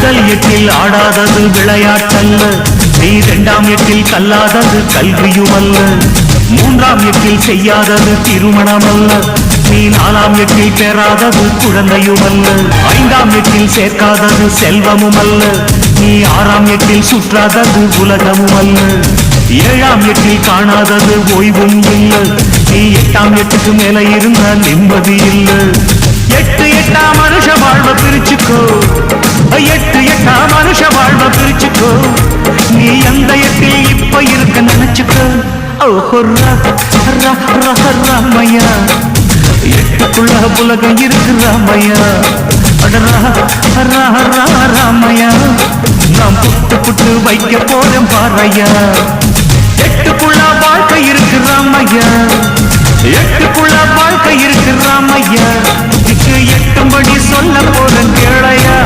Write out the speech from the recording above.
முதல் எட்டில் ஆடாதது விளையாட்டல்ல, நீ இரண்டாம் எட்டில் கல்லாதது கல்வியுமல்ல, மூன்றாம் எட்டில் செய்யாதது திருமணமல்ல, நீ நாலாம் எட்டில் பெறாதது குழந்தையுமல்ல, ஐந்தாம் எட்டில் சேர்க்காதது செல்வமுமல்ல, நீ ஆறாம் எட்டில் சுற்றாதது உலகமுமல்ல, ஏழாம் எட்டில் காணாதது ஓய்வும் இல்லை, நீ எட்டாம் எட்டுக்கு மேல இருந்த நிம்மதி இல்லை. எட்டு எட்டா மனுஷ வாழ்வ பிரிச்சுக்கோ, எட்டு எட்டா மனுஷ வாழ்வ பிரிச்சுக்கோ, நீ எந்த எட்டில் இப்ப இருக்க நினைச்சுக்கோ. ஓஹோ ராமையா, எட்டுக்குள்ள உலகம் இருக்கு ராமையா, ராமையா, நாம் புட்டு புட்டு வைக்க போறோம் பாறையா. எட்டுக்குள்ள வாழ்க்கை இருக்கு ராமையா, எட்டுக்குள்ள வாழ்க்கை இருக்கு ராமையா, எட்டும்படி சொல்ல போறேன் கேளையா.